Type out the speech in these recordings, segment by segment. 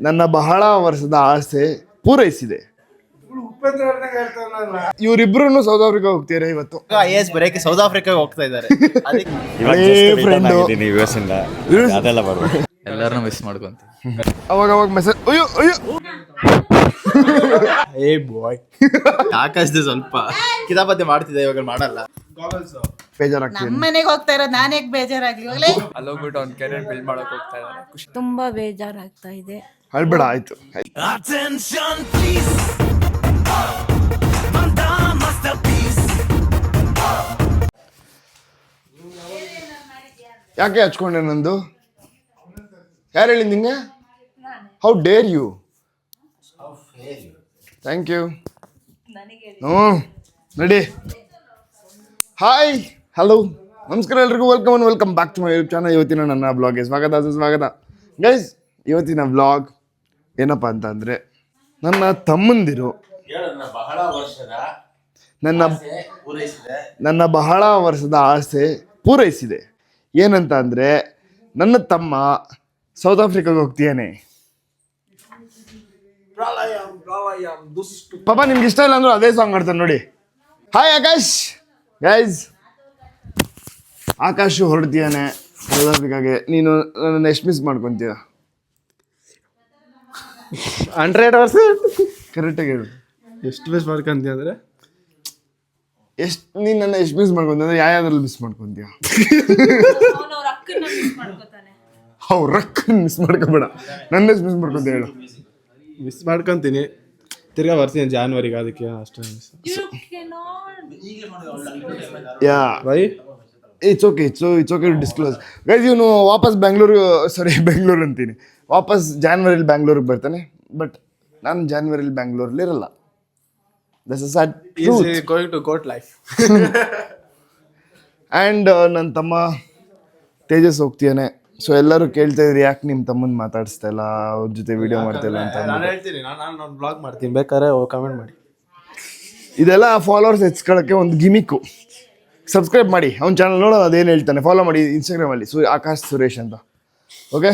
ನನ್ನ ಬಹಳ ವರ್ಷದ ಆಸೆ ಪೂರೈಸಿದೆ. ಇವರಿಬ್ರು ಸೌತ್ ಆಫ್ರಿಕಾ ಹೋಗ್ತೀರಾ ಇವತ್ತು? IAS ಬರೆಯಕ್ಕೆ ಸೌತ್ ಆಫ್ರಿಕಾಗೆ ಹೋಗ್ತಾ ಇದ್ದಾರೆ. ಎಲ್ಲರನ್ನೂ ಮಿಸ್ ಮಾಡ್ಕೊಂತ ಅವಾಗ ಮೆಸೇಜ್ ಅಯ್ಯೋ ಅಯ್ಯೋ ಏ ಬಾಯ್ ಆಕಾಶದ ಸ್ವಲ್ಪ ಕಿತಾಪತಿ ಮಾಡ್ತಿದ್ದೆ, ಇವಾಗ ಮಾಡಲ್ಲ. ಬೇಜಾರಾಗ್ತೀನಿ. ನಮ್ಮ ಮನೆಗೆ ಹೋಗ್ತಾ ಇರೋದು ನಾನು ಹೇಗೆ ಬೇಜಾರಾಗ್ಲಿ? ಅಲ್ಲೋಗ್ಬಿಟ್ಟು ಅವ್ನ ಕೆರಿಯರ್ ಬಿಲ್ಡ್ ಮಾಡಕ್ ಹೋಗ್ತಾ ಇದ್ದಾರೆ. ಖುಷಿ. ತುಂಬಾ ಬೇಜಾರಾಗ್ತಾ ಇದೆ. ಅಳ್ಬೇಡ, ಆಯ್ತು. ಯಾಕೆ ಹಚ್ಕೊಂಡೆ ನಂದು? ಯಾರು ಹೇಳಿದ್ ನಿಂಗೆ? How dare you? Thank you. ಹ್ಞೂ ನಡಿ. ಹಾಯ್, ಹಲೋ, ನಮಸ್ಕಾರ ಎಲ್ರಿಗೂ. Welcome back to my YouTube channel. ಇವತ್ತಿನ ನನ್ನ ಬ್ಲಾಗ್ಗೆ ಸ್ವಾಗತ ಗೈಸ್. ಇವತ್ತಿನ ಬ್ಲಾಗ್ ಏನಪ್ಪ ಅಂತ ಅಂದರೆ, ನನ್ನ ತಮ್ಮಂದಿರು ನನ್ನ ಬಹಳ ವರ್ಷದ ಆಸೆ ಪೂರೈಸಿದೆ. ಏನಂತ ಅಂದರೆ, ನನ್ನ ತಮ್ಮ ಸೌತ್ ಆಫ್ರಿಕಾಗೆ ಹೋಗ್ತೀಯಾನೆ. ಪಾಪ ನಿಮ್ಗೆ ಇಷ್ಟ ಇಲ್ಲ ಅಂದ್ರೂ ಅದೇ ಸಾಂಗ್ ಆಡ್ತಾನೆ ನೋಡಿ. ಹಾಯ್ ಆಕಾಶ್. ಗೈಸ್, ಆಕಾಶು ಹೊರಡ್ತೀಯಾನೆ ಸೌತ್ ಆಫ್ರಿಕಾಗೆ. ನೀನು ನನ್ನ ಎಷ್ಟು ಮಿಸ್ ಮಾಡ್ಕೊತೀಯ? 100% ಕರೆಕ್ಟಾಗಿ ಹೇಳು. ಎಷ್ಟು ಮಿಸ್ ಮಾಡ್ಕೊಂತೀಯ ಅಂದರೆ? ನೀನು ನನ್ನ ಎಷ್ಟು ಮಿಸ್ ಮಾಡ್ಕೊಂತೀಯ ಅಂದರೆ ಯಾವ್ಯಾವ್ದ್ರಲ್ಲಿ ಮಿಸ್ ಮಾಡ್ಕೊತೀಯ? ಅವ್ರ ರೊಕ್ಕ ಮಿಸ್ ಮಾಡ್ಕೊಬೇಡ, ನನ್ನ ಎಷ್ಟು ಮಿಸ್ ಮಾಡ್ಕೊತೀಯ ಹೇಳು. ಮಿಸ್ ಮಾಡ್ಕೊತೀನಿ, ತಿರ್ಗಾ ಬರ್ತೀನಿ ಜಾನ್ವರಿಗೆ, ಅದಕ್ಕೆ ಅಷ್ಟೇ miss. Yeah bye, it's okay to disclose. Guys, ಇವನು ವಾಪಸ್ ಬೆಂಗಳೂರು ಅಂತೀನಿ, ವಾಪಸ್ ಜಾನ್ವರಿಲಿ ಬ್ಯಾಂಗ್ಳೂರಿಗೆ ಬರ್ತಾನೆ. ಬಟ್ ನಾನು ಜಾನ್ವರಿಲಿ ಬ್ಯಾಂಗ್ಳೂರಲ್ಲಿ ಇರಲ್ಲ. That's a sad truth. Going to goat life. And ನನ್ನ ತಮ್ಮ ತೇಜಸ್ ಹೋಗ್ತೀಯಾನೆ. ಸೊ ಎಲ್ಲರೂ ಕೇಳ್ತಾ ಇದ್ರಿ, ಯಾಕೆ ನಿಮ್ಮ ತಮ್ಮನ ಮಾತಾಡಿಸ್ತಾ ಇಲ್ಲ, ಅವ್ರ ಜೊತೆ ವಿಡಿಯೋ ಮಾಡ್ತಾಯಿಲ್ಲ ಅಂತ. ನಾನು ಹೇಳ್ತೀನಿ, ನಾನು ಬ್ಲಾಗ್ ಮಾಡ್ತೀನಿ, ಬೇಕಾದ್ರೆ ಕಮೆಂಟ್ ಮಾಡಿ. ಇದೆಲ್ಲ ಫಾಲೋವರ್ಸ್ ಹೆಚ್ಕೊಳ್ಳೋಕ್ಕೆ ಒಂದು ಗಿಮಿಕ್ಕು. ಸಬ್ಸ್ಕ್ರೈಬ್ ಮಾಡಿ ಅವ್ನ ಚಾನಲ್, ನೋಡೋದು ಅದೇನು ಹೇಳ್ತಾನೆ. ಫಾಲೋ ಮಾಡಿ ಇನ್ಸ್ಟಾಗ್ರಾಮಲ್ಲಿ ಆಕಾಶ್ ಸುರೇಶ್ ಅಂತ. Okay,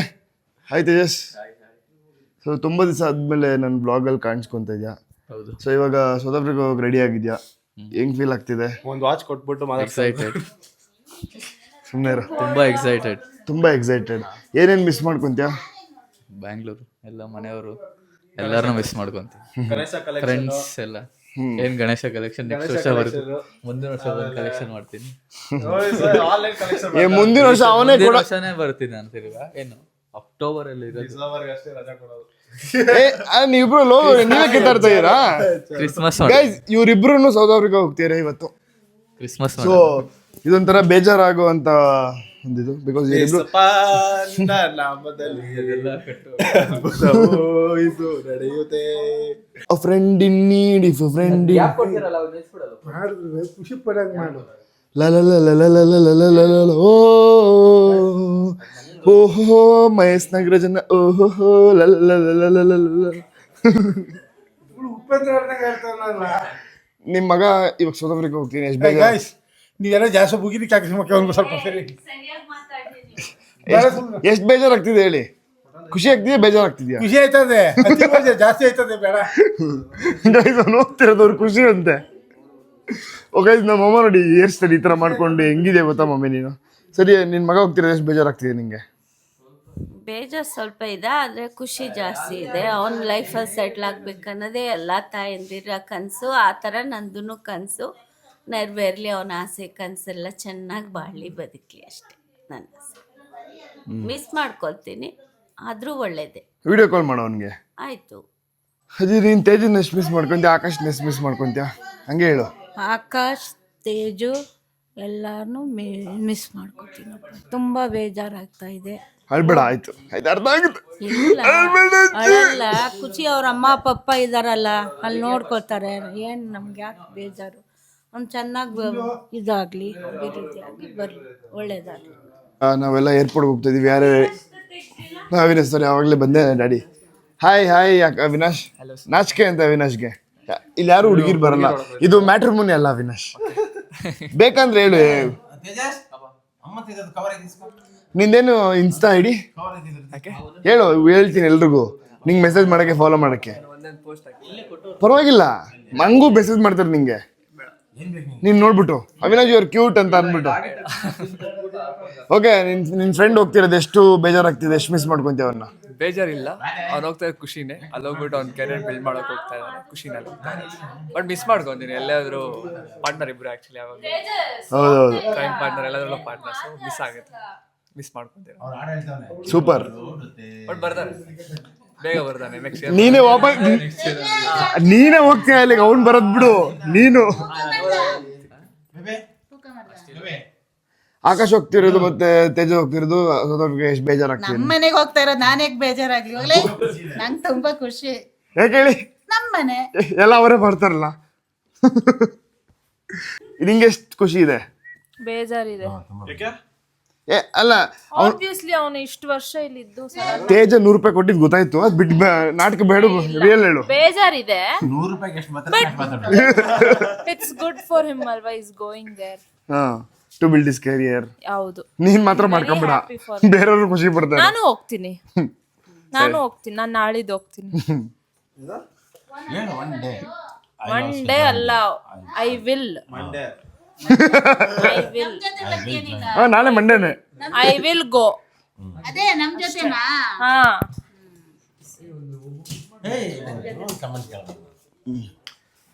hi Tejas. ಸೊ ತುಂಬ ದಿವಸ ಆದಮೇಲೆ ನನ್ನ ಬ್ಲಾಗಲ್ಲಿ ಕಾಣಿಸ್ಕೊತಾ ಇದೆಯಾ? ಹೌದು. ಸೊ ಇವಾಗ ಸೌತ್ ಆಫ್ರಿಕಾ ಹೋಗಿ ರೆಡಿ ಆಗಿದ್ಯಾ? ಹೆಂಗ್ ಫೀಲ್ ಆಗ್ತಿದೆ? ಒಂದು ವಾಚ್ ಕೊಟ್ಬಿಟ್ಟು ಎಕ್ಸೈಟೆಡ್. ಸುಮ್ಮನೆ ತುಂಬಾ ಎಕ್ಸೈಟೆಡ್. ಏನೇನು ಮಿಸ್ ಮಾಡ್ಕೊಂತೀಯ? ಬ್ಯಾಂಗ್ಳೂರು, ಎಲ್ಲ ಮನೆಯವರು, ಎಲ್ಲರನ್ನೂ ಮಿಸ್ ಮಾಡ್ಕೊಂತ. ಫ್ರೆಂಡ್ಸ್ ಎಲ್ಲ. ಏನ್ ಗಣೇಶ ಕಲೆಕ್ಷನ್ ನೆಕ್ಸ್ಟ್ ವರ್ಷ ಬರುತ್ತೆ. ಮುಂದಿನ ವರ್ಷ ಒಂದು ಕಲೆಕ್ಷನ್ ಮಾಡ್ತೀನಿ. ಮುಂದಿನ ವರ್ಷ ವರ್ಷನೇ ಬರ್ತೀನಿ ನಾನು ತಿರ್ಗಾ. ಏನು ಅಕ್ಟೋಬರ್ ಅಲ್ಲಿ ನೀವಿಬ್ರು ನೀವೇ ಕಿತ್ತಾಡ್ತಾ ಇದೀರಾ? ಕ್ರಿಸ್ಮಸ್. ಇವ್ರಿಬ್ರು ಸೌತ್ ಆಫ್ರಿಕಾ ಹೋಗ್ತೀರಾ ಇವತ್ತು? ಕ್ರಿಸ್ಮಸ್. ಸೊ ಇದೊಂಥರ ಬೇಜಾರಾಗುವಂತ ಒಂದಿದು. Because a friend in need, if a friend in ಖುಷಿ ಪಡಂಗ್ ಮಾಡು. la la la la la la la la la la la ಓಹೋ ಮಹೇಶ್ ನಾಗರಾಜನ ಓಹೋ la la la la la la la. ನಿಮ್ಮ ಮಗ ಇವಾಗ ಸೌತ್ ಆಫ್ರಿಕಾ ಹೋಗ್ತೀನಿ. ಎಷ್ಟು ಬೇಗ ನೀವೆಲ್ಲ ಜಾಸ್ತಿ ಮುಗಿದಕ್ಕೆ ಹಾಕಿ ಸ್ವಲ್ಪ ಸರಿ. ಎಷ್ಟು ಬೇಜಾರಾಗ್ತಿದೆ ಹೇಳಿ? ಖುಷಿ ಆಗ್ತಿದೆಯಾ ಬೇಜಾರಾಗ್ತಿದ್ಯಾ? ಖುಷಿ ಆಯ್ತದೆ, ಜಾಸ್ತಿ ಆಯ್ತದೆ. ಬೇಡ ಹೋಗ್ತಿರೋದವ್ರು ಖುಷಿ ಅಂತೆ. ಓಕೆ, ನಮ್ಮ ಅಮ್ಮ ನೋಡಿ ಹೇರ್ ಸ್ಟೈಲ್ ಈ ಥರ ಮಾಡ್ಕೊಂಡು ಹೆಂಗಿದೆ ಗೊತ್ತಾ ಮಮ್ಮಿ ನೀನು? ಸರಿ, ನಿನ್ನ ಮಗ ಹೋಗ್ತಿರೋದು ಎಷ್ಟು ಬೇಜಾರಾಗ್ತಿದೆ ನಿಂಗೆ? ಬೇಜಾರು ಸ್ವಲ್ಪ ಇದೆ, ಆದರೆ ಖುಷಿ ಜಾಸ್ತಿ ಇದೆ. ಅವನ ಲೈಫಲ್ಲಿ ಸೆಟ್ಲ್ ಆಗ್ಬೇಕನ್ನೋದೇ ಎಲ್ಲ ತಾಯಂದಿರ ಕನಸು. ಆ ಥರ ನಂದು ಕನಸು ನೆರವೇರಲಿ. ಅವನ ಆಸೆ ಕನಸೆಲ್ಲ ಚೆನ್ನಾಗಿ ಬಾಳಲಿ, ಬದುಕಲಿ, ಅಷ್ಟೇ ನನ್ನ ಆಸೆ. ಮಿಸ್ ಮಾಡ್ಕೊಳ್ತೀನಿ, ಆದರೂ ಒಳ್ಳೇದೇ. ವಿಡಿಯೋ ಕಾಲ್ ಮಾಡೋ ಅವನಿಗೆ. ಆಯಿತು. ಅದೇ ನೀನು ತೇಜನ್ ಎಷ್ಟು ಮಿಸ್ ಮಾಡ್ಕೊಂತೀಯ, ಆಕಾಶ್ನ ಎಷ್ಟು ಮಿಸ್ ಮಾಡ್ಕೊತೀಯ? ಹಂಗೆ ಹೇಳು. ಆಕಾಶ್, ತೇಜು ಎಲ್ಲಾರನ್ನೂ ಮಿಸ್ ಮಾಡ್ಕೊತೀನಪ್ಪ. ತುಂಬ ಬೇಜಾರಾಗ್ತಾ ಇದೆ. ಅಳ್ಬೇಡ, ಆಯ್ತು ಅರ್ಥ ಆಗುತ್ತೆ. ಅಳಲ್ಲ, ಖುಷಿ ಅವ್ರ ಅಮ್ಮ ಪಪ್ಪ ಇದಾರಲ್ಲ, ಅಲ್ಲಿ ನೋಡ್ಕೊತಾರೆ. ಏನು ನಮ್ಗೆ ಯಾಕೆ ಬೇಜಾರು? ಅವ್ನು ಚೆನ್ನಾಗಿ ಇದಾಗಲಿ, ಅಭಿವೃದ್ಧಿ ಆಗಿ ಬರಲಿ, ಒಳ್ಳೇದಾಗಲಿ. ನಾವೆಲ್ಲ ಏರ್ಪೋರ್ಟ್ಗೆ ಹೋಗ್ತಾ ಇದೀವಿ. ಯಾರು? ಅವಿನಾಶ್ ಸರ್ ಯಾವಾಗಲೇ ಬಂದೆ. Daddy hi Avinash. ನಾಚಿಕೆ ಅಂತ ಅವಿನಾಶ್ಗೆ. ಇಲ್ಲಿ ಯಾರು ಹುಡುಗಿರು ಬರಲ್ಲ. ಇದು ಮ್ಯಾಟ್ರಿಮೋನಿ ಅಲ್ಲ ಅವಿನಾಶ್. ಬೇಕಂದ್ರೆ ಹೇಳು. ನಿಂದೇನು ಇನ್ಸ್ಟಾ ಐಡಿ ಹೇಳು, ಹೇಳ್ತೀನಿ ಎಲ್ರಿಗೂ. ನಿಂಗೆ ಮೆಸೇಜ್ ಮಾಡಕ್ಕೆ ಫಾಲೋ ಮಾಡಕ್ಕೆ ಪರವಾಗಿಲ್ಲ, ನಂಗೂ ಮೆಸೇಜ್ ಮಾಡ್ತಾರೆ ನಿಂಗೆ, ನೀನ್ ನೋಡ್ಬಿಟ್ಟು ಅವಿನಾಶ್ ಯುವರ್ ಕ್ಯೂಟ್ ಅಂತ ಅಂದ್ಬಿಟ್ಟು. ಓಕೆ, ನಿನ್ ಫ್ರೆಂಡ್ ಹೋಗ್ತಿರೋದು ಎಷ್ಟು ಬೇಜಾರಾಗ್ತಿದೆ, ಎಷ್ಟು ಮಿಸ್ ಮಾಡ್ಕೊಂತೀವಿ ಅವ್ರನ್ನ? ಬೇಜಾರಿಲ್ಲ, ಅವ್ನು ಹೋಗ್ತಾ ಇರೋದು ಖುಷಿನೇ. ಅಲ್ಲಿ ಹೋಗ್ಬಿಟ್ಟು ಅವ್ನ ಕೆರಿಯರ್ ಬಿಲ್ಡ್ ಮಾಡೋಕೆ ಹೋಗ್ತಾ ಇದ್ದಾನೆ, ಖುಷಿನಲ್ಲಿ ಹೋಗ್ತಾ ಇದ್ದಾನೆ. ಬಟ್ ಮಿಸ್ ಮಾಡ್ಕೊಂತೀನಿ ಎಲ್ಲಾದ್ರೂ ಪಾರ್ಟ್ನರ್ ಇಬ್ರು ಆಕ್ಚುಲಿ ಅವಾಗ ಹೌದೌದು, ಕ್ರೈಮ್ ಪಾರ್ಟ್ನರ್ ಎಲ್ಲಾದ್ರೂ ಪಾರ್ಟ್ನರ್ಸ್ ಮಿಸ್ ಆಗುತ್ತೆ, ಮಿಸ್ ಮಾಡ್ಕೊಂತೀನಿ. ಸೂಪರ್. ಬಟ್ ಬರ್ತಾನೆ, ಬೇಗ ಬರ್ತಾನೆ. ನೆಕ್ಸ್ಟ್ ಇಯರ್ ನೀನೇ ವಾಪಸ್ ನೀನೇ ಹೋಗ್ತೀಯ ಅಲ್ಲಿಗೆ, ಅವ್ನು ಬರೋದ್ ಬಿಡು. ನೀನು ಆಕಾಶ್ ಹೋಗ್ತಿರೋದು ಮತ್ತೆ ತೇಜ ಹೋಗ್ತಿರೋದು ಎಷ್ಟು ಬೇಜಾರಾಗ್ತಿದೆ. ನಮ್ಮ ಮನೆಗೆ ಹೋಗ್ತಾ ಇರೋದು ನಾನು ಯಾಕೆ ಬೇಜಾರಾಗ್ಲಿ, ಹೋಗ್ಲಿ ನಂಗೆ ತುಂಬಾ ಖುಷಿ. ಯಾಕೆ ಹೇಳಿ, ನಮ್ಮ ಮನೆ ಎಲ್ಲ ಅವರೇ ಬರ್ತಾರಲ್ಲ. ನಿಂಗೆ ಎಷ್ಟು ಖುಷಿ ಇದೆ? ಬೇಜಾರಿದೆ. ಅಲ್ಲ, ಆಬ್ವಿಯಸ್ಲಿ ಅವನು ಇಷ್ಟು ವರ್ಷ ಇಲ್ಲಿದ್ದು ತೇಜ 100 ರೂಪಾಯಿ ಕೊಟ್ಟಿದ್ ಗೊತ್ತಾಯ್ತು, ಅದ್ ಬಿಟ್ಟು ನಾಟಕ ಬೇಡ, ರಿಯಲ್ ಹೇಳು. ಬೇಜಾರಿದೆ. ಇಟ್ಸ್ ಗುಡ್ ಫಾರ್ ಹಿಮ್ ಅಲ್ವಾ, is going there to build his career. ಹೌದು. ನೀನ್ ಮಾತ್ರ ಮಾಡ್ಕೊಂಬಿಡ, ಬೇರೆಯವ್ರು ಖುಷಿ ಪಡ್ತಾರೆ. ನಾನು ಹೋಗ್ತೀನಿ, ನಾನು ನಾಳಿದ್ದು ಹೋಗ್ತೀನಿ. ಒನ್ ಡೇ ಅಲ್ಲ, ಐ ವಿಲ್. ನಾಳೆ ಮಂಡೇನೆ. I will go. ಅದೇ ನಮ್ ಜೊತೆನಾ? ಹಾ,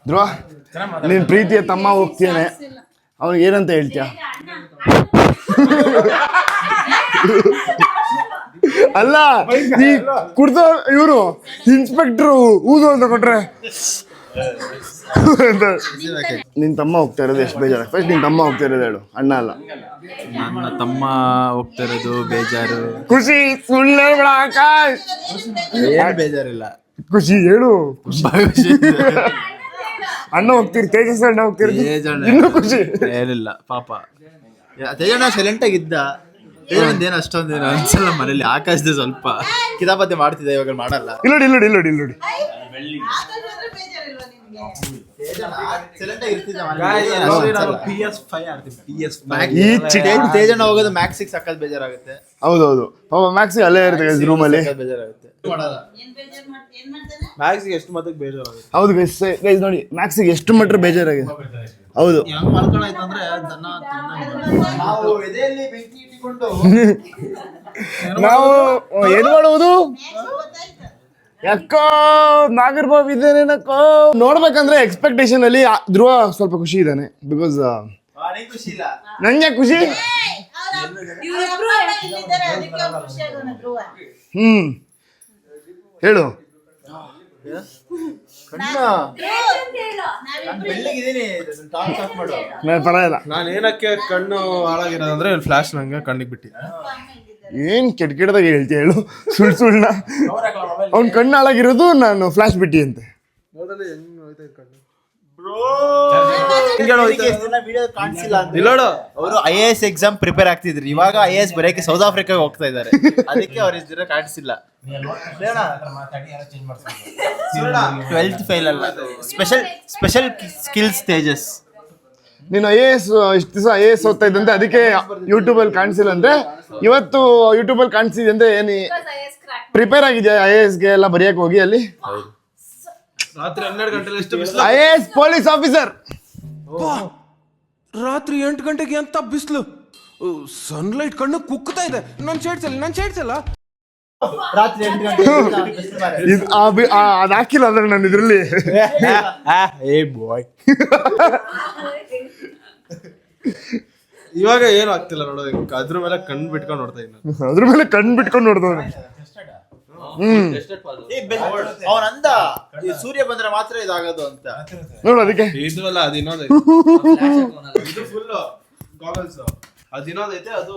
ಧ್ರುವ, ನೀನ್ ಪ್ರೀತಿಯ ತಮ್ಮ ಹೋಗ್ತೇನೆ, ಅವ್ನಿಗೆ ಏನಂತ ಹೇಳ್ತೀಯ? ಅಲ್ಲ, ನೀ ಕುಡ್ದ ಇವರು ಇನ್ಸ್ಪೆಕ್ಟ್ರು ಊದು ಅಂತ ಕೊಟ್ರೆ ನಿನ್ ತಮ್ಮ ಹೋಗ್ತಾ ಇರೋದು ಎಷ್ಟು ಬೇಜಾರು? ಫಸ್ಟ್ ನಿನ್ ತಮ್ಮ ಹೋಗ್ತಾ ಇರೋದು ಹೇಳು, ಅಣ್ಣ ಅಲ್ಲ. ನನ್ನ ತಮ್ಮ ಹೋಗ್ತಾ ಇರೋದು ಬೇಜಾರು. ಖುಷಿ ಸುಳ್ಳು ಆಕಾಶ್, ಏನು ಬೇಜಾರಿಲ್ಲ, ಖುಷಿ ಹೇಳು. ಅಣ್ಣ ಹೋಗ್ತೀರಿ, ತೇಜಸ್ ಅಣ್ಣ ಹೋಗ್ತೀರಿ, ಇನ್ನೂ ಖುಷಿ ಏನಿಲ್ಲ. ಪಾಪ ತೇಜಣ್ಣ ಸೈಲೆಂಟ್ ಆಗಿದ್ದ, ತೇಜಣ್ಣದೇನು ಅಷ್ಟೊಂದೇನು ಅನ್ಸಲ್ಲ ಮನೇಲಿ. ಆಕಾಶದ ಸ್ವಲ್ಪ ಕಿತಾಪತಿ ಮಾಡ್ತಿದ್ದೆ, ಇವಾಗ ಮಾಡಲ್ಲ. ಇಲ್ಲೋಡಿ ಇಲ್ಲೋಡಿ ಇಲ್ಲೋಡಿ ಇಲ್ಲೋಡಿ ತೇಜಣ್ಣ ಹೋಗೋದು ಮ್ಯಾಕ್ಸಿಗೆ ಸಕ್ಕತ್ ಬೇಜಾರಾಗುತ್ತೆ. ಹೌದೌದು, ಪಾಪ ಮ್ಯಾಕ್ಸಿ ಅಲ್ಲೇ ಇರುತ್ತೆ ರೂಮಲ್ಲಿ. ಬೇಜಾರಾಗುತ್ತೆ ಮ್ಯಾಕ್ಸಿಗೆ ಎಷ್ಟು ಮಟ್ಟಿಗೆ ಬೇಜಾರಾಗುತ್ತೆ. ಹೌದು ಗೈಸ್ ನೋಡಿ, ಮ್ಯಾಕ್ಸಿಗೆ ಎಷ್ಟು ಮಟ್ಟ ಬೇಜಾರಾಗಿದೆ. ಹೌದು, ನಾವು ಏನ್ ಮಾಡುವುದು? ಯಾಕೋ ನಾಗರ್ಬಾಬು ಇದ್ದೇನೇನಕ್ಕೋ. ನೋಡ್ಬೇಕಂದ್ರೆ ಎಕ್ಸ್ಪೆಕ್ಟೇಷನ್ ಅಲ್ಲಿ ಧ್ರುವ ಸ್ವಲ್ಪ ಖುಷಿ ಇದ್ದಾನೆ, ಬಿಕಾಸ್ ನಂಗೆ ಖುಷಿ. ಹೇಳು. ಪರವಾಗಿಲ್ಲ. ನಾನು ಏನಕ್ಕೆ ಕಣ್ಣು ಹಾಳಾಗಿರೋದಂದ್ರೆ ಫ್ಲಾಶ್ ನಂಗೆ ಕಣ್ಣಿಗೆ ಬಿಟ್ಟಿ. ಏನ್ ಕೆಟ್ಟ ಕೆಟ್ಟದಾಗ ಹೇಳ್ತೀಯ ಹೇಳು, ಸುಳ್ಳ. ಅವ್ನ್ ಕಣ್ಣು ಹಾಳಾಗಿರೋದು ನಾನು ಫ್ಲಾಶ್ ಬಿಟ್ಟಿ ಅಂತೆ. ಅವರು IAS ಎಕ್ಸಾಮ್ ಪ್ರಿಪೇರ್ ಆಗ್ತಿದ್ರು, ಇವಾಗ IAS ಬರೆಯಕ್ಕೆ ಸೌತ್ ಆಫ್ರಿಕಾಗೆ ಹೋಗ್ತಾ ಇದ್ದಾರೆ, ಅದಕ್ಕೆ ಅವ್ರ ಇದ್ರ ಕಾಣಿಸಿಲ್ಲ. 12th ಫೈಲ್ ಅಲ್ಲ, ಸ್ಪೆಷಲ್ ಸ್ಕಿಲ್ಸ್ ತೇಜಸ್. ನೀನು IAS ಇಷ್ಟು ದಿವಸ IAS ಓದ್ತಾ ಇದ್ದಂತೆ, ಅದಕ್ಕೆ ಯೂಟ್ಯೂಬಲ್ಲಿ ಕಾಣಿಸಿಲ್ಲ ಅಂದ್ರೆ ಇವತ್ತು ಯೂಟ್ಯೂಬಲ್ಲಿ ಕಾಣಿಸಿದೆ ಅಂದ್ರೆ ಏನು ಪ್ರಿಪೇರ್ ಆಗಿದೆಯಾ IASಗೆ ಎಲ್ಲ ಬರೆಯಕ್ಕೆ ಹೋಗಿ ಅಲ್ಲಿ? ರಾತ್ರಿ 12 ಗಂಟೆಲಿ ಎಷ್ಟು IAS ಪೊಲೀಸ್ ಆಫೀಸರ್. ರಾತ್ರಿ 8 ಗಂಟೆಗೆ ಅಂತ ಬಿಸಿಲು, ಸನ್ಲೈಟ್ ಕಣ್ಣು ಕುಕ್ಕುತ್ತಾ ಇದೆ. ನಾನು ಶೇಡ್ಸಲ್ಲ ರಾತ್ರಿ 8 ಗಂಟೆ ಅದು ಹಾಕಿಲ್ಲ ಅಂದ್ರೆ ನಾನು ಇದ್ರಲ್ಲಿ. ಇವಾಗ ಏನು ಆಗ್ತಿಲ್ಲ ನೋಡೋದು, ಅದ್ರ ಮೇಲೆ ಕಣ್ಣು ಬಿಟ್ಕೊಂಡು ನೋಡ್ತಾ ಇದ್ದೀನಿ. ಅದ್ರ ಮೇಲೆ ಕಣ್ಣು ಬಿಟ್ಕೊಂಡು ನೋಡ್ದವ್ರು. ಅವನಂದ ಸೂರ್ಯ ಬಂದ್ರೆ ಮಾತ್ರ ಇದಾಗೋದು ಅಂತ ನೋಡು, ಅದಕ್ಕೆ ಇದು ಅಲ್ಲ, ಅದು ಇನ್ನೊಂದು ಇದು ಫುಲ್ ಗಾಗಲ್ಸ್, ಅದು ಇನ್ನೊಂದೈತೆ, ಅದು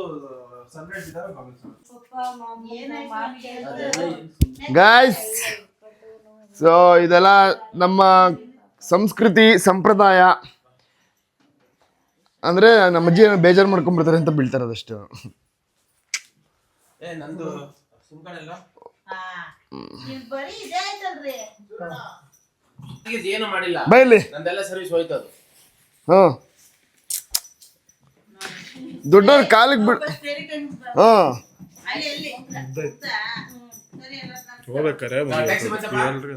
ಸನ್ಲೈಟ್ ಇದ್ದಾಗ ಗಾಗಲ್ಸ್. ಗಾಯ್ಸ್, ಸೊ ಇದೆಲ್ಲ ನಮ್ಮ ಸಂಸ್ಕೃತಿ ಸಂಪ್ರದಾಯ. ಅಂದ್ರೆ ನಮ್ಮ ಅಜ್ಜಿ ಬೇಜಾರು ಮಾಡ್ಕೊಂಡ್ಬಿಡ್ತಾರೆ ಅಂತ ಬೀಳ್ತಾರೆ ಅದಷ್ಟು. ನಂದು ಏನು ಮಾಡಿಲ್ಲ, ಬೈಲಿ ನಂದೆಲ್ಲ ಸರ್ವಿಸ್ ಹೋಯ್ತು. ಅದು ದೊಡ್ಡವ್ರ ಕಾಲಿಗೆ ಬಿಡ್.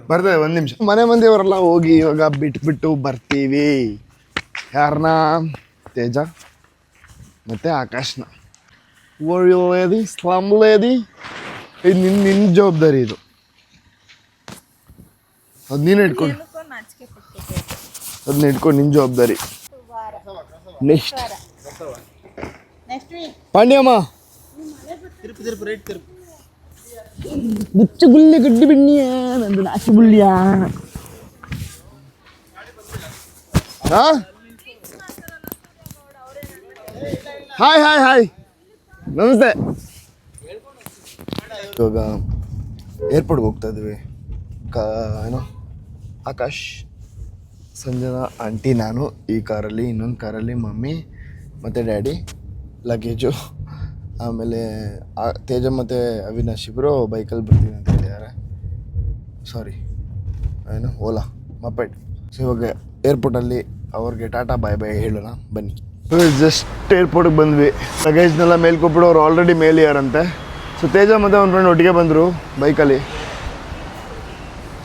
ಬರ್ತದೆ, ಒಂದು ನಿಮಿಷ. ಮನೆ ಮಂದಿಯವರೆಲ್ಲ ಹೋಗಿ ಇವಾಗ ಬಿಟ್ಬಿಟ್ಟು ಬರ್ತೀವಿ. ಯಾರನ್ನ? ತೇಜ ಮತ್ತು ಆಕಾಶ್ನ. ಒಳ್ಳೆದಿ ಸ್ಲಮ್ಲೇದಿ. ಇದು ನಿನ್ನ ಜವಾಬ್ದಾರಿ, ಇದು ಅದನ್ನ ಇಟ್ಕೊಂಡು ನಿನ್ನ ಜವಾಬ್ದಾರಿ. ನೆಕ್ಸ್ಟ್ ಪಾಂಡ್ಯಮ್ಮ ಬುಚ್ಚ ಗುಳ್ಳಿ ಗಡ್ಡಿ ಬಿಣ್ಣಿಯ ನಂದು ನಾಚಿ ಗುಳ್ಳಿಯ. ಹಾಯ್ ಹಾಯ್ ಹಾಯ್, ನಮಸ್ತೆ. ಇವಾಗ ಏರ್ಪೋರ್ಟ್ಗೆ ಹೋಗ್ತಾ ಇದ್ವಿ. ಏನೋ ಆಕಾಶ್, ಸಂಜನಾ ಆಂಟಿ, ನಾನು ಈ ಕಾರಲ್ಲಿ, ಇನ್ನೊಂದು ಕಾರಲ್ಲಿ ಮಮ್ಮಿ ಮತ್ತು ಡ್ಯಾಡಿ, ಲಗೇಜು. ಆಮೇಲೆ ತೇಜ ಮತ್ತು ಅವಿನಾಶ್ ಇಬ್ಬರು ಬೈಕಲ್ಲಿ ಬರ್ತೀನಿ ಅಂತ ಹೇಳಿದ್ದಾರೆ. ಸಾರಿ, ಏನು ಓಲಾ ಮಪೆಡ್. ಸೊ ಇವಾಗ ಏರ್ಪೋರ್ಟಲ್ಲಿ ಅವ್ರಿಗೆ ಟಾಟಾ ಬಾಯ್ ಬಾಯ್ ಹೇಳೋಣ ಬನ್ನಿ. ಜಸ್ಟ್ ಏರ್ಪೋರ್ಟಿಗೆ ಬಂದ್ವಿ. ಲಗೇಜ್ನೆಲ್ಲ ಮೇಲೆ ಕೊಟ್ಬಿಡು, ಅವ್ರು ಆಲ್ರೆಡಿ ಮೇಲೆ ಯಾರಂತೆ. ಸೊ ತೇಜ ಮತ್ತು ಅವ್ನ ಫ್ರೆಂಡ್ ಒಟ್ಟಿಗೆ ಬಂದರು ಬೈಕಲ್ಲಿ.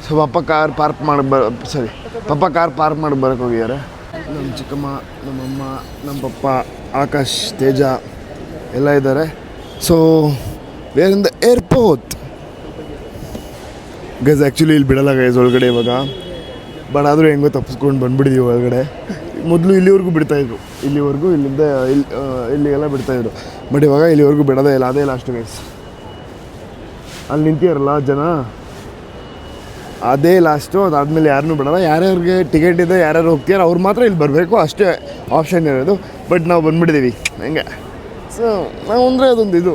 ಸೊ ಪಪ್ಪ ಕಾರ್ ಪಾರ್ಕ್ ಮಾಡಿ ಬರೋಕ್ಕೆ ಹೋಗಿದ್ದಾರೆ. ನಮ್ಮ ಚಿಕ್ಕಮ್ಮ, ನಮ್ಮಮ್ಮ, ನಮ್ಮ ಪಪ್ಪ, ಆಕಾಶ್, ತೇಜ ಎಲ್ಲ ಇದ್ದಾರೆ. So we're in the airport guys. Actually ಇಲ್ಲಿ ಬಿಡಲ್ಲ ಗೈಸ್ ಒಳಗಡೆ ಇವಾಗ, ಬಟ್ ಆದರೂ ಹೆಂಗೋ ತಪ್ಪಿಸ್ಕೊಂಡು ಬಂದುಬಿಟ್ಟಿದ್ದೀವಿ ಒಳಗಡೆ. ಮೊದಲು ಇಲ್ಲಿವರೆಗೂ ಬಿಡ್ತಾಯಿದ್ರು, ಇಲ್ಲಿವರೆಗೂ ಇಲ್ಲಿಂದ ಇಲ್ಲಿಗೆಲ್ಲ ಬಿಡ್ತಾಯಿದ್ರು. ಬಟ್ ಇವಾಗ ಇಲ್ಲಿವರೆಗೂ ಬಿಡೋದೇ ಇಲ್ಲ, ಅದೇ ಲಾಸ್ಟ್ ಗೈಸ್. ಅಲ್ಲಿ ನಿಂತಿಯಾರಲ್ಲ ಜನ, ಅದೇ ಲಾಸ್ಟು. ಅದಾದಮೇಲೆ ಯಾರನ್ನೂ ಬಿಡೋಲ್ಲ. ಯಾರ್ಯಾರಿಗೆ ಟಿಕೆಟ್ ಇದೆ, ಯಾರ್ಯಾರು ಹೋಗ್ತೀಯಾರೋ ಅವ್ರು ಮಾತ್ರ ಇಲ್ಲಿ ಬರಬೇಕು, ಅಷ್ಟೇ ಆಪ್ಷನ್ ಇರೋದು. ಬಟ್ ನಾವು ಬಂದುಬಿಟ್ಟಿದ್ದೀವಿ ಹೆಂಗೆ. ಸೊ ನಾವು ಅಂದರೆ ಅದೊಂದು ಇದು.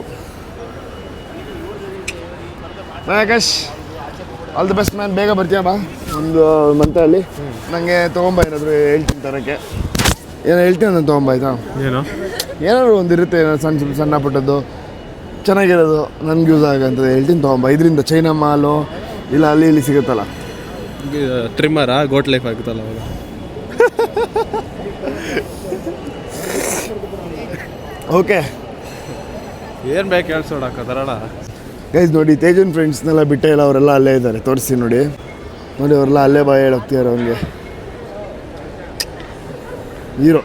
Akash, all the best man. ಬೇಗ ಬರ್ತೀಯ ಬಾ ಒಂದು ಮಂತಲ್ಲಿ. ನನಗೆ ತೊಗೊಂಬ ಏನಾದರೂ ಹೇಳ್ತೀನಿ ತರೋಕ್ಕೆ. ಏನೋ ಹೇಳ್ತೀನಿ ನಾನು ತೊಗೊಂಬ, ಆಯಿತಾ? ಏನಾದ್ರು ಒಂದು ಇರುತ್ತೆ, ಸಣ್ಣ ಪುಟ್ಟದ್ದು ಚೆನ್ನಾಗಿರೋದು, ನನಗೆ ಯೂಸ್ ಆಗೋಂಥದ್ದು ಹೇಳ್ತೀನಿ ತೊಗೊಂಬ. ಇದರಿಂದ ಚೈನಾ ಮಾಲು ಇಲ್ಲ ಅಲ್ಲಿ ಇಲ್ಲಿ ಸಿಗುತ್ತಲ್ಲ, ಟ್ರಿಮ್ಮರಾ ಗೋಟ್ ಲೈಫ್ ಆಗುತ್ತಲ್ಲ ಅವಾಗ. ಓಕೆ, ಏನು ಬೇಕು ಹೇಳ್ಸೋಡಕ್ಕದರಲ್ಲ ಗೈಸ್. ನೋಡಿ ತೇಜನ್ ಫ್ರೆಂಡ್ಸ್ನೆಲ್ಲ ಬಿಟ್ಟೇ ಇಲ್ಲ, ಅವರೆಲ್ಲ ಅಲ್ಲೇ ಇದ್ದಾರೆ. ತೋರಿಸಿ ನೋಡಿ ಅವರೆಲ್ಲ ಅಲ್ಲೇ ಬಾಯ್ ಹೇಳೋಗ್ತಿದ್ದಾರೆ ಅವನಿಗೆ. Hero.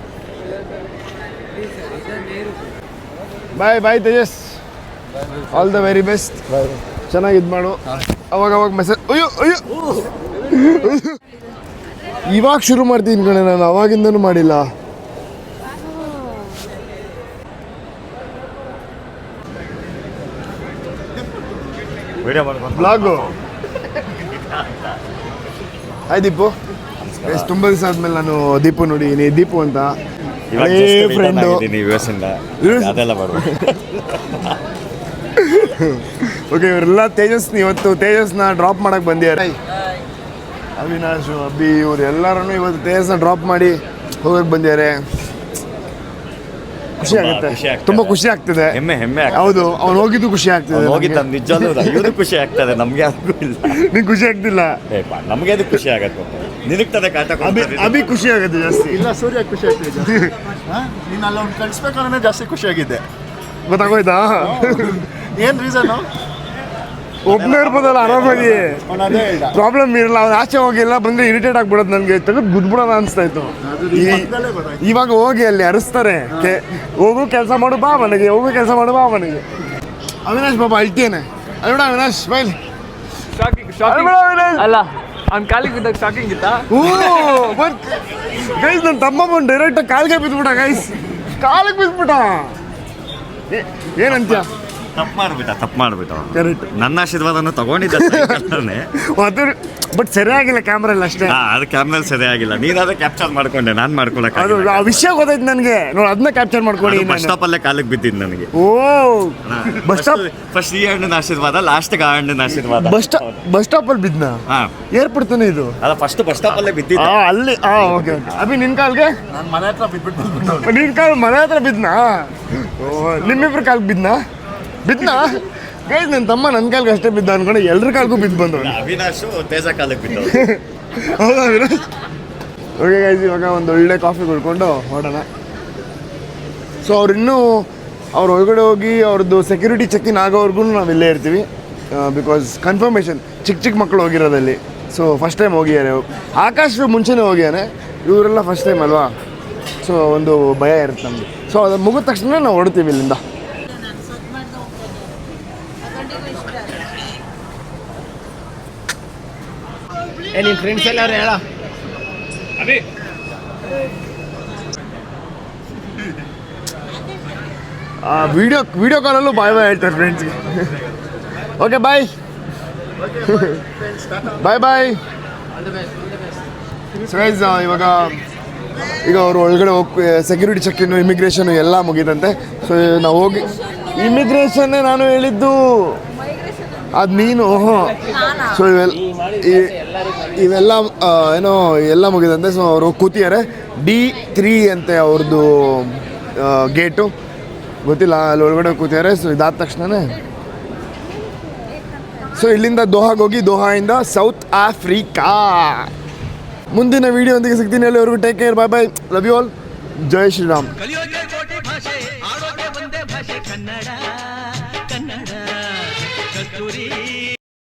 Bye bye Tejas, all the very best. ಚೆನ್ನಾಗಿ ಇದು ಮಾಡು. ಅವಾಗ ಮೆಸೇಜ್. ಅಯ್ಯೋ ಅಯ್ಯೋ, ಇವಾಗ ಶುರು ಮಾಡ್ತೀನಿ ಕಣೆ, ನಾನು ಅವಾಗಿಂದನೂ ಮಾಡಿಲ್ಲ. ಬ್ಲಾಗು. ಹಾಯ್ ದೀಪು. ಎಷ್ಟು ತುಂಬ ದಿವಸ ಆದ್ಮೇಲೆ ನಾನು ದೀಪು ನೋಡಿದ್ದೀನಿ. ದೀಪು ಅಂತ ಫ್ರೆಂಡು. ಓಕೆ, ಇವರೆಲ್ಲ ಇವತ್ತು ತೇಜಸ್ನ ಡ್ರಾಪ್ ಮಾಡಕ್ಕೆ ಬಂದಿದ್ದಾರೆ. ಅವಿನಾಶ್, ಅಬ್ಬಿ, ಇವ್ರು ಎಲ್ಲರೂ ಇವತ್ತು ತೇಜಸ್ನ ಡ್ರಾಪ್ ಮಾಡಿ ಹೋಗಕ್ಕೆ ಬಂದಿದ್ದಾರೆ. ಖುಷಿ ಆಗುತ್ತೆ, ತುಂಬ ಖುಷಿ ಆಗ್ತಿದೆ. ಹೆಮ್ಮೆ ಹೌದು, ಅವ್ನು ಹೋಗಿದ್ದು ಖುಷಿ ಆಗ್ತಿದೆ. ನಿಜವಾಗ್ಲೂ ಖುಷಿ ಆಗ್ತದೆ, ನಮ್ಗೆ ಅದಕ್ಕೂ ಇಲ್ಲ. ನಿಂಗೆ ಖುಷಿ ಆಗ್ತಿಲ್ಲ? ನಮಗೆ ಅದು ಖುಷಿ ಆಗತ್ತೆ. ನಿನಗೆ ತಾನೇ ಕಾಟ. ಅಭಿ ಖುಷಿ ಆಗುತ್ತೆ ಜಾಸ್ತಿ. ಇಲ್ಲ, ಸೂರ್ಯ ಖುಷಿ ಆಗ್ತದೆ ಜಾಸ್ತಿ. ನೀನು ಅಲ್ಲ ಅವ್ನು ಕಳಿಸ್ಬೇಕು ಅನ್ನೋ ಜಾಸ್ತಿ ಖುಷಿಯಾಗಿದ್ದೆ. ಗೊತ್ತಾಗೋಯ್ತಾ? ಏನು ರೀಸನ್ನು? ಒಬ್ಬನೇ ಇರ್ಬೋದಲ್ಲ ಆರಾಮಾಗಿ, ಪ್ರಾಬ್ಲಮ್ ಇರಲ್ಲ. ಅವ್ನು ಆಚೆ ಹೋಗಿಲ್ಲ ಬಂದರೆ ಇರಿಟೇಟ್ ಆಗ್ಬಿಡೋದು ನನಗೆ. ತೆಗೆದು ಗುದ್ಬಿಡೋಣ ಅನಿಸ್ತಾ ಇತ್ತು. ಇವಾಗ ಹೋಗಿ ಅಲ್ಲಿ ಅರಿಸ್ತಾರೆ, ಹೋಗು ಕೆಲಸ ಮಾಡು ಬಾ ಮನೆಗೆ, ಹೋಗು ಕೆಲಸ ಮಾಡು ಬಾ ಮನೆಗೆ. ಅವಿನಾಶ್ ಬಾಬಾ ಅಳ್ತೇನೆ. ಅಲ್ಬೇಡ ಅವಿನಾಶ್ ಬೈಲಿ. ಅಲ್ಲ, ಅವ್ನ ಕಾಲಿಗೆ ಬಿದ್ದಾಗ ಶಾಕಿಂಗ್ ಇತ್ತಾ? ಗೈಸ್, ನನ್ನ ತಮ್ಮ ಬಂದು ಡೈರೆಕ್ಟಾಗಿ ಕಾಲಿಗೆ ಬಿದ್ದುಬಿಟ್ಟ ಗೈಸ್. ಕಾಲಿಗೆ ಬಿದ್ದುಬಿಟ್ಟ. ಏನಂತ್ಯ? ತಪ್ಪು ಮಾಡ್ಬಿಟ್ಟ. ಕರೆಕ್ಟ್. ನನ್ನ ಆಶೀರ್ವಾದನ ತಗೊಂಡಿದ್ದೆ ಅದು, ಬಟ್ ಸರಿಯಾಗಿಲ್ಲ ಕ್ಯಾಮ್ರಲ್ಲಿ ಅಷ್ಟೇ. ಅದು ಕ್ಯಾಮ್ರಲ್ಲಿ ಸರಿಯಾಗಿಲ್ಲ. ನೀನಾದ್ರೆ ಕ್ಯಾಪ್ಚರ್ ಮಾಡ್ಕೊಂಡೆ, ನಾನು ಮಾಡ್ಕೊಳಕ್ಕೆ. ಅದು ಆ ವಿಷಯ ಗೊತ್ತಾಯ್ತು ನನಗೆ. ನೋಡಿ, ಅದನ್ನ ಕ್ಯಾಪ್ಚರ್ ಮಾಡ್ಕೊಳ್ಳಿ. ಬಸ್ ಸ್ಟಾಪಲ್ಲೇ ಕಾಲಿಗೆ ಬಿದ್ದಿದ್ದು ನನಗೆ. ಓ, ಬಸ್ ಸ್ಟಾಪ್. ಫಸ್ಟ್ ಈ ಹಣ್ಣಿನ ಆಶೀರ್ವಾದ, ಲಾಸ್ಟ್ಗೆ ಆ ಹಣ್ಣಿನ ಆಶೀರ್ವಾದ. ಬಸ್ ಸ್ಟಾಪಲ್ಲಿ ಬಿದ್ನ? ಏರ್ಪೋರ್ಟ್ ತಾನೇ ಇದು? ಅಲ್ಲ, ಫಸ್ಟ್ ಬಸ್ ಸ್ಟಾಪಲ್ಲೇ ಬಿದ್ದಿದ್ದ. ಅಲ್ಲಿ. Okay okay. ಅಭಿ, ನಿನ್ ಕಾಲ್ಗೆ? ನಾನು ಮನೆ ಹತ್ರ ಬಿಟ್ಬಿಟ್ಟು. ನಿನ್ ಕಾಲ್ ಮನೆ ಹತ್ರ ಬಿದ್ನಾ? ನಿಮ್ಮಿಬ್ರು ಕಾಲ್ಗೆ ಬಿದ್ನಾ? ಗೈಸ್, ನನ್ನ ತಮ್ಮ ನನ್ನ ಕಾಲ್ಗೆ ಅಷ್ಟೇ ಬಿದ್ದ ಅನ್ಕೊಂಡು ಎಲ್ರ ಕಾಲ್ಗೂ ಬಿದ್ದು ಬಂದ್ರು. ಅವಿನಾಶು ತೇಜ ಕಾಲಿಗೆ ಬಿದ್ದ. ಹೌದಾ ಅವಿನಾಶ್? ಓಕೆ ಗೈಸ್, ಇವಾಗ ಒಂದು ಒಳ್ಳೆ ಕಾಫಿ ಕುಡ್ಕೊಂಡು ಹೊರಡೋಣ. ಸೊ ಅವ್ರು ಒಳಗಡೆ ಹೋಗಿ ಅವ್ರದ್ದು ಸೆಕ್ಯೂರಿಟಿ ಚೆಕ್ ಇನ್ ಆಗೋವರೆಗೂ ನಾವು ಇಲ್ಲೇ ಇರ್ತೀವಿ. ಬಿಕಾಸ್ ಕನ್ಫರ್ಮೇಷನ್ ಚಿಕ್ಕ ಮಕ್ಕಳು ಹೋಗಿರೋದಲ್ಲಿ. ಸೊ ಫಸ್ಟ್ ಟೈಮ್ ಹೋಗಿದ್ದಾರೆ. ಆಕಾಶ್ ಮುಂಚೆನೇ ಹೋಗಿದ್ದಾನೆ, ಇವರೆಲ್ಲ ಫಸ್ಟ್ ಟೈಮ್ ಅಲ್ವಾ, ಸೊ ಒಂದು ಭಯ ಇರುತ್ತೆ ನಮಗೆ. ಸೊ ಅದು ಮುಗಿದ ತಕ್ಷಣ ನಾವು ಹೊಡ್ತೀವಿ ಇಲ್ಲಿಂದ. ನಿಮ್ಮ ಫ್ರೆಂಡ್ಸ್ ಎಲ್ಲ ಅವ್ರು ಹೇಳ ವಿಡಿಯೋ ಕಾಲಲ್ಲೂ ಬಾಯ್ ಹೇಳ್ತಾರೆ ಫ್ರೆಂಡ್ಸ್ಗೆ. ಓಕೆ ಬಾಯ್ ಬಾಯ್. ಸೊ ಗೈಸ್ ಈಗ ಅವರು ಒಳಗಡೆ ಹೋಗಿ ಸೆಕ್ಯೂರಿಟಿ ಚೆಕ್-ಇನ್ನು ಇಮಿಗ್ರೇಷನು ಎಲ್ಲ ಮುಗಿದಂತೆ. ಸೊ ನಾವು ಹೋಗಿ ಇಮಿಗ್ರೇಷನ್ನೇ ನಾನು ಹೇಳಿದ್ದು, ಅದು ನೀನು. ಸೊ ಇವೆಲ್ಲ ಏನೋ ಎಲ್ಲ ಮುಗಿದಂತೆ. ಸೊ ಅವರು ಕೂತಿದ್ದಾರೆ D3 ಅಂತೆ ಅವ್ರದ್ದು ಗೇಟು, ಗೊತ್ತಿಲ್ಲ, ಅಲ್ಲಿ ಒಳಗಡೆ ಕೂತಿದ್ದಾರೆ. ಸೊ ಇದಾದ ತಕ್ಷಣವೇ ಸೊ ಇಲ್ಲಿಂದ ದೋಹಾಗೆ ಹೋಗಿ ದೋಹಾಯಿಂದ ಸೌತ್ ಆಫ್ರಿಕಾ. ಮುಂದಿನ ವೀಡಿಯೋದೊಂದಿಗೆ ಸಿಗ್ತೀನಿ. ಅಲ್ಲಿವರೆಗೂ take care, bye bye, love you all, Jai Shriram.